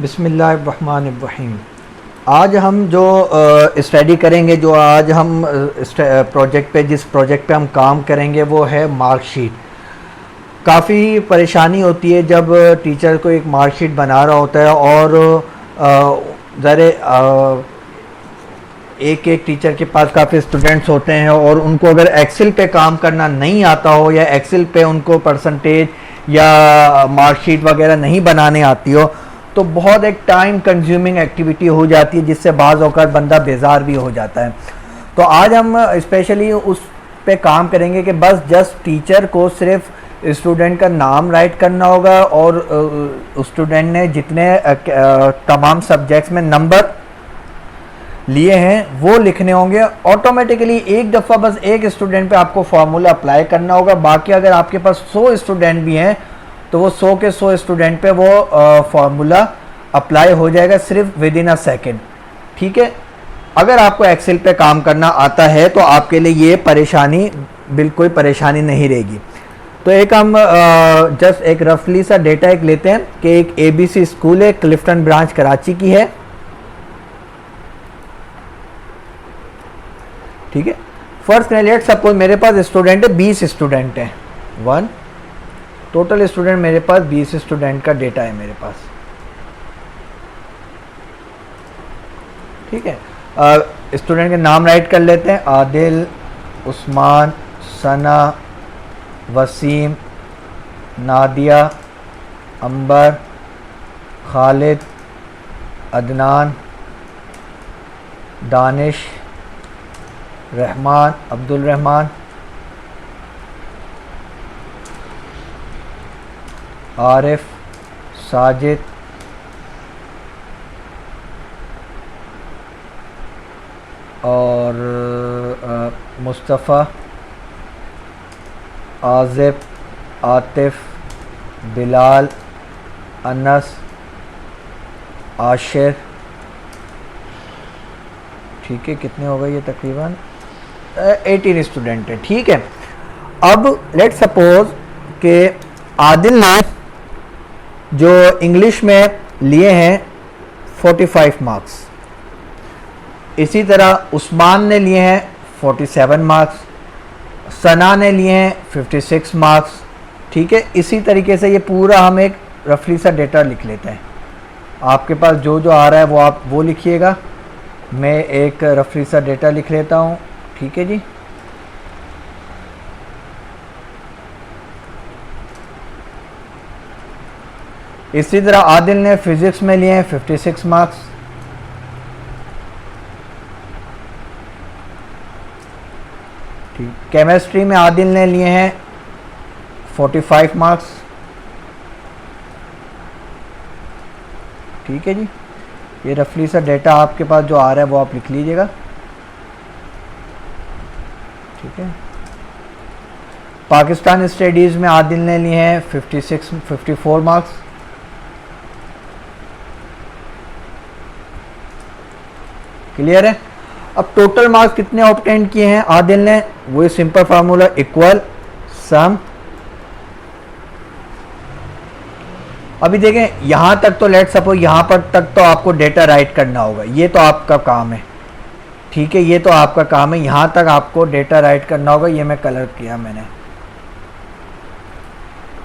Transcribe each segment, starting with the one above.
बिस्मिल्लाहिर्रहमानिर्रहीम। आज हम जो स्टडी करेंगे, जो आज हम जिस प्रोजेक्ट पे हम काम करेंगे वो है मार्कशीट। काफ़ी परेशानी होती है जब टीचर को एक मार्कशीट बना रहा होता है और ज़रे एक एक टीचर के पास काफ़ी स्टूडेंट्स होते हैं और उनको अगर एक्सेल पे काम करना नहीं आता हो या एक्सेल पे उनको परसेंटेज या मार्कशीट वगैरह नहीं बनाने आती हो तो बहुत एक टाइम कंज्यूमिंग एक्टिविटी हो जाती है, जिससे बाज़ औक़ात बंदा बेजार भी हो जाता है। तो आज हम स्पेशली उस पे काम करेंगे कि बस जस्ट टीचर को सिर्फ स्टूडेंट का नाम राइट करना होगा और स्टूडेंट ने जितने तमाम सब्जेक्ट्स में नंबर लिए हैं वो लिखने होंगे। ऑटोमेटिकली एक दफ़ा बस एक स्टूडेंट पे आपको फार्मूला अप्लाई करना होगा। बाकी अगर आपके पास 100 स्टूडेंट भी हैं तो वो 100 के 100 स्टूडेंट पे वो फार्मूला अप्लाई हो जाएगा सिर्फ विद इन अ सेकेंड। ठीक है, अगर आपको एक्सेल पे काम करना आता है तो आपके लिए ये परेशानी बिल्कुल परेशानी नहीं रहेगी। तो एक हम जस्ट एक रफली सा डेटा एक लेते हैं कि एक ABC स्कूल है, क्लिफ्टन ब्रांच कराची की है। ठीक है, फर्स्ट लेट सपोज मेरे पास स्टूडेंट है 20 स्टूडेंट हैं, टोटल स्टूडेंट मेरे पास 20 स्टूडेंट का डेटा है मेरे पास। ठीक है, स्टूडेंट के नाम राइट कर लेते हैं। आदिल, उस्मान, सना, वसीम, नादिया, अंबर, खालिद, अदनान, दानिश, रहमान, अब्दुल रहमान, आरिफ, साजिद, और मुस्तफ़ा, आज़िब, आतिफ, बिलाल, अनस, आशिर। ठीक है, कितने हो गए ये तकरीबन 18 स्टूडेंट हैं। ठीक है, अब लेट सपोज कि आदिल ने जो इंग्लिश में लिए हैं 45 मार्क्स, इसी तरह उस्मान ने लिए हैं 47 मार्क्स, सना ने लिए हैं 56 मार्क्स। ठीक है, इसी तरीके से ये पूरा हम एक रफली सा डेटा लिख लेते हैं। आपके पास जो जो आ रहा है वो आप वो लिखिएगा, मैं एक रफली सा डेटा लिख लेता हूँ। ठीक है जी, इसी तरह आदिल ने फिजिक्स में लिए हैं 56 मार्क्स। ठीक, केमिस्ट्री में आदिल ने लिए हैं 45 मार्क्स। ठीक है जी, ये रफली सा डेटा आपके पास जो आ रहा है वो आप लिख लीजिएगा। ठीक है, पाकिस्तान स्टडीज़ में आदिल ने लिए हैं 54 मार्क्स। क्लियर है। अब टोटल मार्क्स कितने ऑब्टेन किए हैं आदिल ने, वो सिंपल फार्मूला इक्वल सम। अभी देखें यहां तक तो लेट सपोज यहां पर तक तो आपको डेटा राइट करना होगा, ये तो आपका काम है। ठीक है, ये तो आपका काम है, यहां तक आपको डेटा राइट करना होगा। ये मैं कलर किया मैंने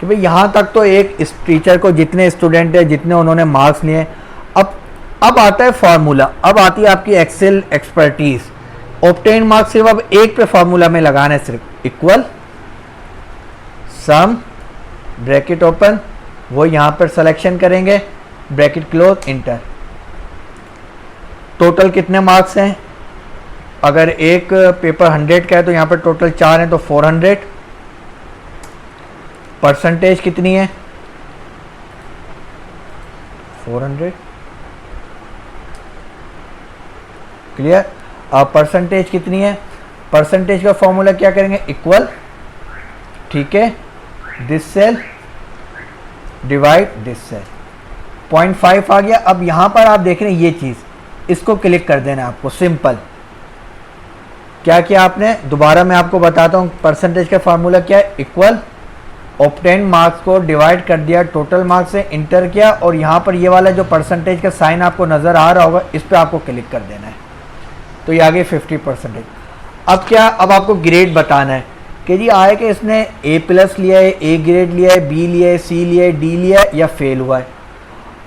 कि भाई यहां तक तो एक इस टीचर को जितने स्टूडेंट है जितने उन्होंने मार्क्स लिए। अब आता है फार्मूला, अब आती है आपकी एक्सेल एक्सपर्टीज। ऑब्टेन मार्क्स सिर्फ अब एक पे फार्मूला में लगाना है, सिर्फ इक्वल सम, ब्रैकेट ओपन, वो यहां पर सिलेक्शन करेंगे, ब्रैकेट क्लोज, इंटर। टोटल कितने मार्क्स हैं, अगर एक पेपर 100 का है तो यहां पर टोटल 4 हैं तो 400। परसेंटेज कितनी है 400। क्लियर। अब परसेंटेज कितनी है, परसेंटेज का फॉर्मूला क्या करेंगे, इक्वल, ठीक है, this cell divide this cell, 0.5 आ गया। अब यहां पर आप देख रहे हैं ये चीज, इसको क्लिक कर देना आपको। सिंपल क्या किया आपने, दोबारा मैं आपको बताता हूं परसेंटेज का फॉर्मूला क्या है, इक्वल ऑब्टेन मार्क्स को डिवाइड कर दिया टोटल मार्क्स से, इंटर किया, और यहाँ पर ये वाला जो परसेंटेज का साइन आपको नज़र आ रहा होगा इस पर आपको क्लिक कर देना है, तो ये आगे 50%। अब क्या, अब आपको ग्रेड बताना है कि जी आए कि इसने A+ लिया है, A ग्रेड लिया है, B लिया है, C लिया है, D लिया है या फेल हुआ है।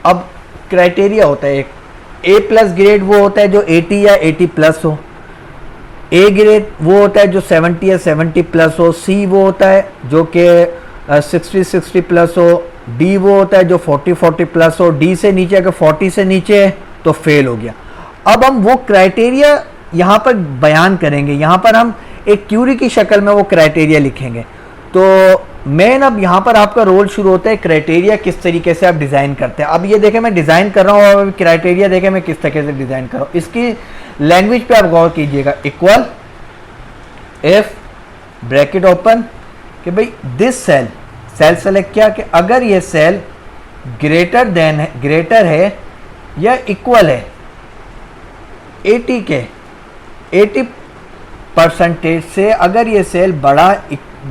अब क्राइटेरिया होता है एक, A+ ग्रेड वो होता है जो 80 या 80+ हो, A ग्रेड वो होता है जो 70 या 70+ हो, C वो होता है जो कि 60+ हो, D वो होता है जो 40+ हो, D से नीचे अगर 40 से नीचे है तो फेल हो गया। अब हम वो क्राइटेरिया यहाँ पर बयान करेंगे, यहाँ पर हम एक क्यूरी की शक्ल में वो क्राइटेरिया लिखेंगे। तो मेन अब यहाँ पर आपका रोल शुरू होता है क्राइटेरिया किस तरीके से आप डिज़ाइन करते हैं। अब ये देखें मैं डिज़ाइन कर रहा हूँ और क्राइटेरिया देखें मैं किस तरीके से डिज़ाइन कर रहा हूँ। इसकी लैंग्वेज पे आप गौर कीजिएगा, इक्वल इफ ब्रैकेट ओपन कि भाई दिस सेल, सेल सेलेक्ट किया कि अगर ये सेल ग्रेटर है या इक्वल है 80 के 80% से, अगर ये सेल बड़ा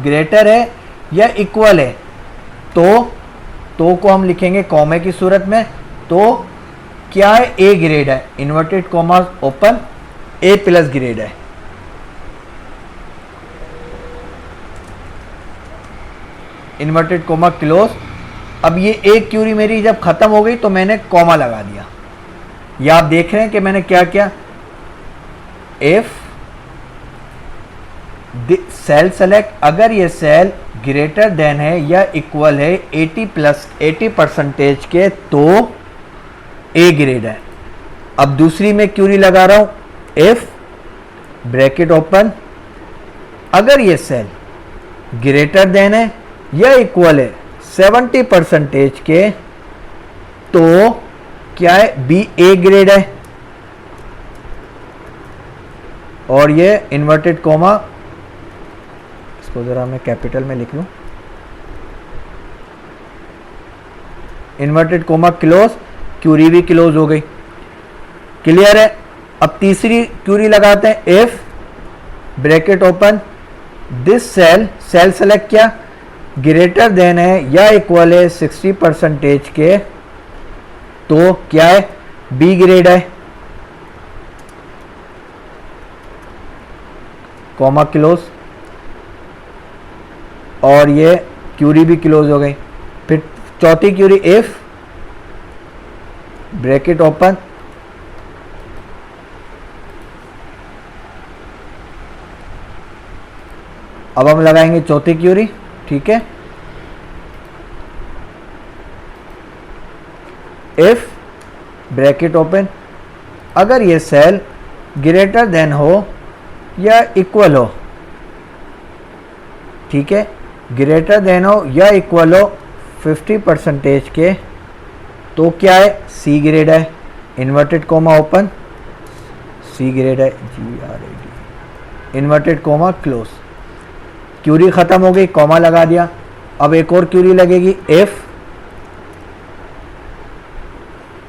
ग्रेटर है या इक्वल है तो को हम लिखेंगे कॉमे की सूरत में, तो क्या है, A ग्रेड है, inverted comma open, A+ grade है। Inverted comma close. अब ये एक क्यूरी मेरी जब खत्म हो गई तो मैंने कॉमा लगा दिया। ये आप देख रहे हैं कि मैंने क्या किया, इफ सेल सेलेक्ट, अगर ये सेल ग्रेटर देन है या इक्वल है 80% के तो A ग्रेड है। अब दूसरी में क्यूरी लगा रहा हूं, इफ ब्रैकेट ओपन, अगर ये सेल ग्रेटर देन है या इक्वल है 70% के तो क्या है, B A ग्रेड है। और ये इन्वर्टेड कॉमा, इसको जरा मैं कैपिटल में लिख लूं, इन्वर्टेड कॉमा क्लोज, क्यूरी भी क्लोज हो गई, क्लियर है। अब तीसरी क्यूरी लगाते हैं, if bracket open this cell, cell select किया, ग्रेटर देन है या इक्वल है 60% के तो क्या है, B ग्रेड है, कॉमा क्लोज, और ये क्यूरी भी क्लोज हो गई। फिर चौथी क्यूरी, इफ ब्रैकेट ओपन, अब हम लगाएंगे चौथी क्यूरी, ठीक है, इफ ब्रैकेट ओपन, अगर ये सेल ग्रेटर देन हो या इक्वल हो, ठीक है, ग्रेटर देन हो या इक्वल हो 50% के तो क्या है, C ग्रेड है, inverted comma open, C grade है, GRAD, inverted comma close. Query खत्म हो गई, कॉमा लगा दिया। अब एक और क्यूरी लगेगी, इफ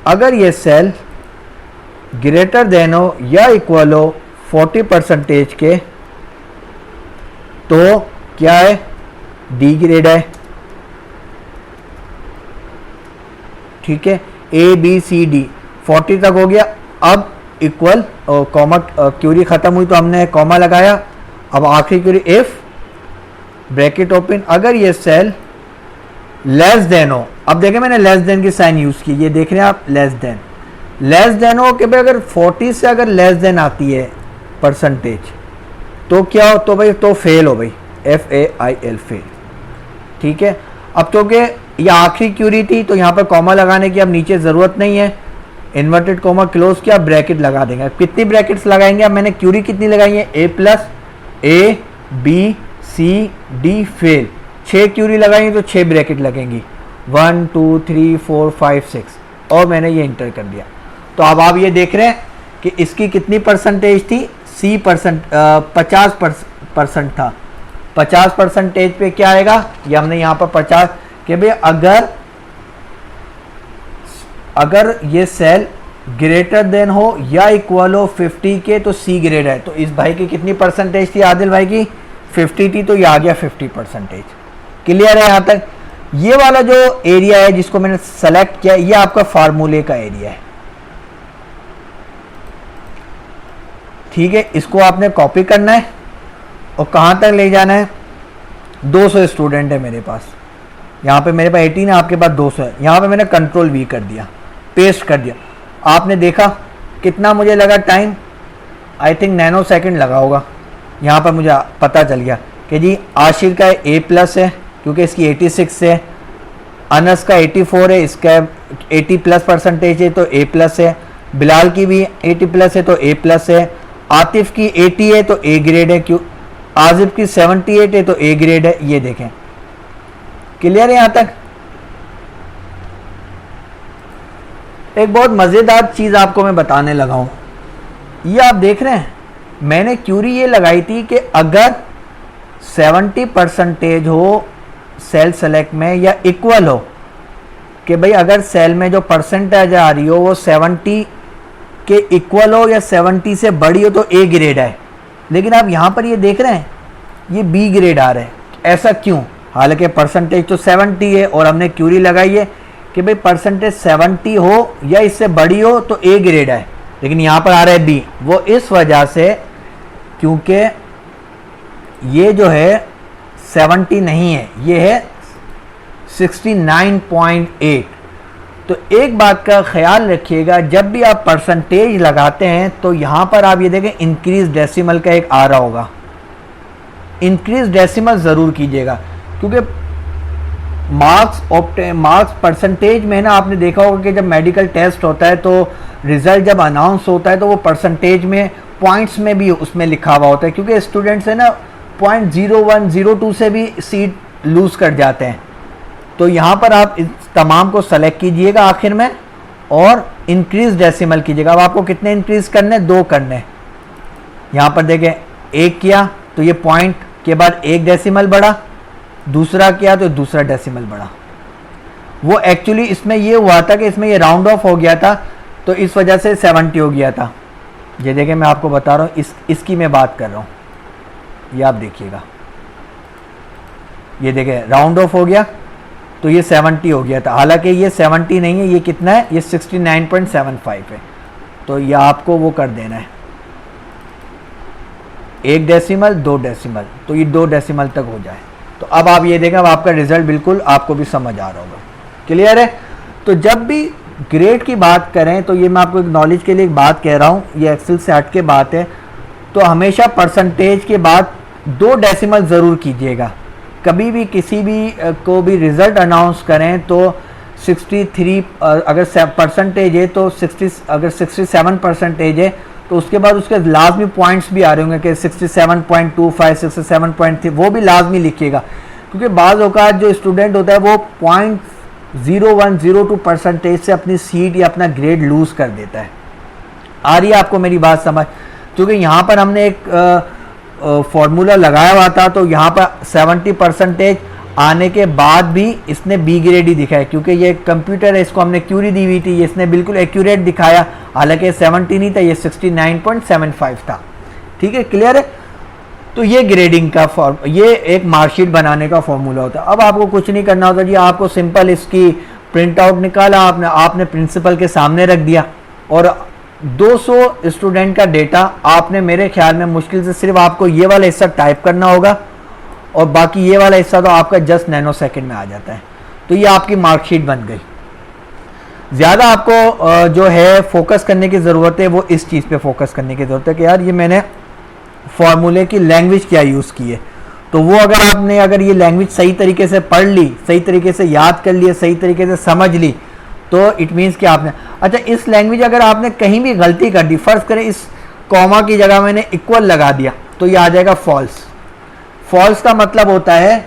अगर ये सेल ग्रेटर देन हो या इक्वल हो 40% के तो क्या है, D ग्रेड है, ठीक है, ABCD 40 तक हो गया। अब इक्वल कॉमा, क्यूरी खत्म हुई तो हमने कॉमा लगाया। अब आखिरी क्यूरी, इफ ब्रैकेट ओपन, अगर ये सेल लेस देन हो, अब देखें मैंने लेस देन की साइन यूज की, ये देख रहे हैं आप, लेस देन हो कि भाई अगर 40 से अगर लेस देन आती है परसेंटेज तो क्या हो, तो भाई तो फेल हो भाई, FAIL फेल, ठीक है। अब क्योंकि ये आखिरी क्यूरी थी तो यहाँ पर कॉमा लगाने की अब नीचे ज़रूरत नहीं है, इन्वर्टेड कॉमा क्लोज किया, ब्रैकेट लगा देंगे। कितनी ब्रैकेट्स लगाएंगे, अब मैंने क्यूरी कितनी लगाई है, A B C D fail, 6 query लगाएंगे तो 6 ब्रैकेट लगेंगी, 1 2 3 4 5 6, और मैंने ये इंटर कर दिया। तो अब आप ये देख रहे हैं कि इसकी कितनी परसेंटेज थी, C 50% था, 50% पे क्या आएगा, ये हमने यहाँ पर 50 कि भाई अगर ये सेल ग्रेटर देन हो या इक्वल हो 50 के तो C ग्रेड है। तो इस भाई की कितनी परसेंटेज थी, आदिल भाई की 50 थी, तो ये आ गया 50%, क्लियर है यहाँ तक? ये वाला जो एरिया है जिसको मैंने सेलेक्ट किया, ये आपका फार्मूले का एरिया है, ठीक है। इसको आपने कॉपी करना है और कहाँ तक ले जाना है, 200 स्टूडेंट है मेरे पास, यहाँ पे मेरे पास 18 है, आपके पास 200 है। यहाँ पे मैंने कंट्रोल V कर दिया, पेस्ट कर दिया। आपने देखा कितना मुझे लगा time, I think nano second लगा होगा। यहाँ पर मुझे पता चल गया कि जी आशिर का A+ है क्योंकि इसकी 86 है, अनस का 84 है, इसका 80+ % है तो A+ है, बिलाल की भी 80+ है तो A+ है, आतिफ की 80 है तो A ग्रेड है, क्यों आजिफ की 78 है तो A ग्रेड है। ये देखें, क्लियर है यहाँ तक? एक बहुत मज़ेदार चीज़ आपको मैं बताने लगा हूँ, ये आप देख रहे हैं, मैंने क्यूरी ये लगाई थी कि अगर 70% हो सेल सेलेक्ट में या इक्वल हो, कि भाई अगर सेल में जो परसेंटेज आ रही हो वो 70 के इक्वल हो या 70 से बड़ी हो तो A ग्रेड है। लेकिन आप यहाँ पर ये देख रहे हैं ये B ग्रेड आ रहा है, ऐसा क्यों? हालांकि परसेंटेज तो 70 है और हमने क्यूरी लगाई है कि भाई परसेंटेज 70 हो या इससे बड़ी हो तो A ग्रेड है, लेकिन यहाँ पर आ रहा है B। वो इस वजह से क्योंकि ये जो है 70 नहीं है, ये है 69.8। तो एक बात का ख्याल रखिएगा, जब भी आप परसेंटेज लगाते हैं तो यहाँ पर आप ये देखें इंक्रीज डेसिमल का एक आ रहा होगा, इंक्रीज डेसिमल ज़रूर कीजिएगा, क्योंकि मार्क्स परसेंटेज में ना आपने देखा होगा कि जब मेडिकल टेस्ट होता है तो रिज़ल्ट जब अनाउंस होता है तो वो परसेंटेज में पॉइंट्स में भी उसमें लिखा हुआ होता है, क्योंकि स्टूडेंट्स है ना 0.0102 से भी सीट लूज़ कर जाते हैं। तो यहाँ पर आप इस तमाम को सेलेक्ट कीजिएगा आखिर में और इंक्रीज डेसिमल कीजिएगा। अब आपको कितने इंक्रीज करने? 2 करने। यहाँ पर देखें 1 किया तो ये पॉइंट के बाद 1 डेसिमल बढ़ा, दूसरा किया तो दूसरा डेसिमल बढ़ा। वो एक्चुअली इसमें ये हुआ था कि इसमें ये राउंड ऑफ हो गया था तो इस वजह से 70 हो गया था। ये देखें मैं आपको बता रहा हूँ, इसकी मैं बात कर रहा हूँ, ये आप देखिएगा, ये देखें राउंड ऑफ हो गया तो ये 70 हो गया था, हालांकि ये 70 नहीं है, ये कितना है, ये 69.75 है। तो ये आपको वो कर देना है 1 डेसिमल 2 डेसिमल, तो ये 2 डेसिमल तक हो जाए। तो अब आप ये देखें, अब आपका रिजल्ट बिल्कुल आपको भी समझ आ रहा होगा। क्लियर है? तो जब भी ग्रेड की बात करें तो ये मैं आपको एक नॉलेज के लिए एक बात कह रहा हूँ, ये एक्सेल से हट के बात है, तो हमेशा परसेंटेज के बाद 2 डेसिमल ज़रूर कीजिएगा। कभी भी किसी भी को भी रिज़ल्ट अनाउंस करें तो 63 अगर परसेंटेज है तो 60, अगर 67% है तो उसके बाद उसके लाजमी पॉइंट्स भी आ रहे होंगे कि 67.25, 67.3, वो भी लाजमी लिखिएगा, क्योंकि बाज़ औक़ात जो स्टूडेंट होता है वो 0.0102% से अपनी सीट या अपना ग्रेड लूज़ कर देता है। आ रही है आपको मेरी बात समझ? क्योंकि यहाँ पर हमने एक फॉर्मूला लगाया हुआ था तो यहाँ पर 70% आने के बाद भी इसने B ग्रेड ही दिखाया, क्योंकि ये कंप्यूटर है, इसको हमने क्यूरी दी हुई थी, इसने बिल्कुल एक्यूरेट दिखाया, हालांकि 70 नहीं था, ये 69.75 था। ठीक है, क्लियर है? तो ये ग्रेडिंग का ये एक मार्कशीट बनाने का फॉर्मूला होता है। अब आपको कुछ नहीं करना होता जी, आपको सिंपल इसकी प्रिंट आउट निकाला, आपने प्रिंसिपल के सामने रख दिया और 200 स्टूडेंट का डेटा आपने, मेरे ख्याल में मुश्किल से सिर्फ आपको ये वाला हिस्सा टाइप करना होगा और बाकी ये वाला हिस्सा तो आपका जस्ट नैनो सेकंड में आ जाता है। तो ये आपकी मार्कशीट बन गई। ज़्यादा आपको जो है फोकस करने की ज़रूरत है वो इस चीज़ पे फोकस करने की ज़रूरत है कि यार ये मैंने फार्मूले की लैंग्वेज क्या यूज़ की है। तो वो अगर ये लैंग्वेज सही तरीके से पढ़ ली, सही तरीके से याद कर ली, सही तरीके से समझ ली, तो इट मीन्स कि आपने, अच्छा इस लैंग्वेज अगर आपने कहीं भी गलती कर दी, फ़र्ज़ करें इस कॉमा की जगह मैंने इक्वल लगा दिया तो ये आ जाएगा फॉल्स। फॉल्स का मतलब होता है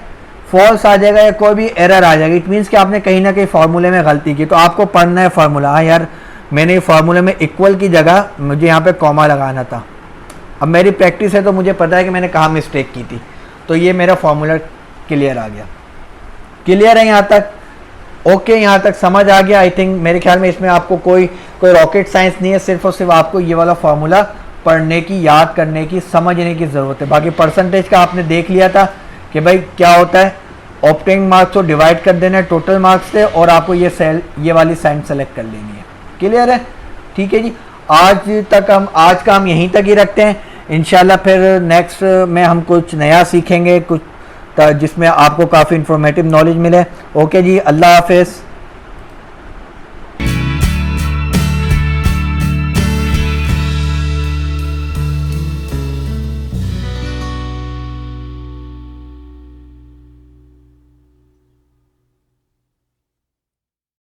फॉल्स आ जाएगा या कोई भी एरर आ जाएगा, इट मीन्स कि आपने कहीं ना कहीं फार्मूले में गलती की। तो आपको पढ़ना है फार्मूला, हाँ यार मैंने फार्मूले में इक्वल की जगह मुझे यहाँ पे कॉमा लगाना था। अब मेरी प्रैक्टिस है तो मुझे पता है कि मैंने कहाँ मिस्टेक की थी, तो ये मेरा फार्मूला क्लियर आ गया। क्लियर है यहाँ तक? ओके, यहाँ तक समझ आ गया आई थिंक। मेरे ख्याल में इसमें आपको कोई रॉकेट साइंस नहीं है, सिर्फ और सिर्फ आपको ये वाला फार्मूला पढ़ने की, याद करने की, समझने की ज़रूरत है। बाकी परसेंटेज का आपने देख लिया था कि भाई क्या होता है, ऑब्टेनिंग मार्क्स को डिवाइड कर देना है टोटल मार्क्स से और आपको ये वाली साइड सेलेक्ट कर लेनी है। क्लियर है? ठीक है जी, आज का हम यहीं तक ही रखते हैं। इंशाल्लाह फिर नेक्स्ट में हम कुछ नया सीखेंगे, कुछ जिसमें आपको काफ़ी इंफॉर्मेटिव नॉलेज मिले। ओके जी, अल्लाह हाफिज़।